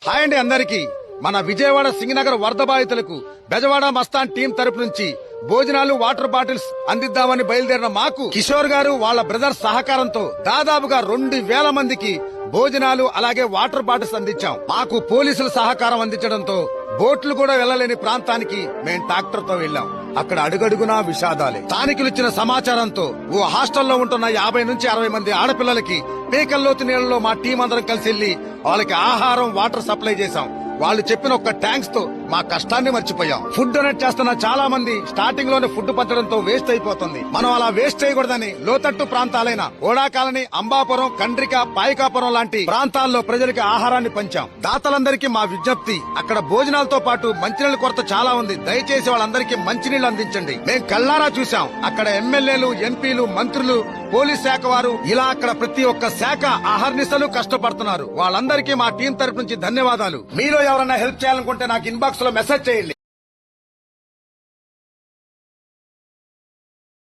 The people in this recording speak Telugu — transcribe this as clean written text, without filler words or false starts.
హాయ్ అండి అందరికి. మన విజయవాడ సింగనగర్ వరద బాధితులకు బెజవాడ మస్తాన్ టీం తరపు నుంచి భోజనాలు వాటర్ బాటిల్స్ అందిద్దామని బయలుదేరిన మాకు కిషోర్ గారు వాళ్ళ బ్రదర్ సహకారంతో దాదాపుగా 2000 మందికి భోజనాలు అలాగే వాటర్ బాటిల్స్ అందించాం. మాకు పోలీసుల సహకారం అందించడంతో బోట్లు కూడా వెళ్లలేని ప్రాంతానికి మేం ట్రాక్టర్ తో వెళ్లాం. అక్కడ అడుగడుగునా విషాదాలే. స్థానికులు ఇచ్చిన సమాచారంతో ఓ హాస్టల్లో ఉంటున్న 50 నుంచి 60 మంది ఆడపిల్లలకి పీకల్లోతు నీళ్లలో మా టీం అందరం కలిసి వెళ్లి వాళ్ళకి ఆహారం వాటర్ సప్లై చేశాం. వాళ్ళు చెప్పిన ఒక్క ట్యాంక్స్ తో మా కష్టాన్ని మర్చిపోయాం. ఫుడ్ డొనేట్ చేస్తున్న చాలా మంది స్టార్టింగ్ లోనే ఫుడ్ పంచడంతో వేస్ట్ అయిపోతుంది. మనం అలా వేస్ట్ చేయకూడదని లోతట్టు ప్రాంతాలైన ఓడా కాలనీ, అంబాపురం, కండ్రిక, పాయికాపురం లాంటి ప్రాంతాల్లో ప్రజలకి ఆహారాన్ని పంచాం. దాతలందరికీ మా విజ్ఞప్తి, అక్కడ భోజనాలతో పాటు మంచినీళ్ళ కొరత చాలా ఉంది. దయచేసి వాళ్ళందరికీ మంచినీళ్లు అందించండి. మేం కళ్ళారా చూసాం. అక్కడ ఎమ్మెల్యేలు, ఎంపీలు, మంత్రులు, పోలీస్ శాఖ వారు ఇలా అక్కడ ప్రతి ఒక్క శాఖ అహర్నిశలు కష్టపడుతున్నారు. వాళ్ళందరికీ మా టీం తరపు నుంచి ధన్యవాదాలు. మీలో ఎవరైనా హెల్ప్ చేయాలనుకుంటే నాకు ఇన్బాక్స్ లో మెసేజ్ చేయండి.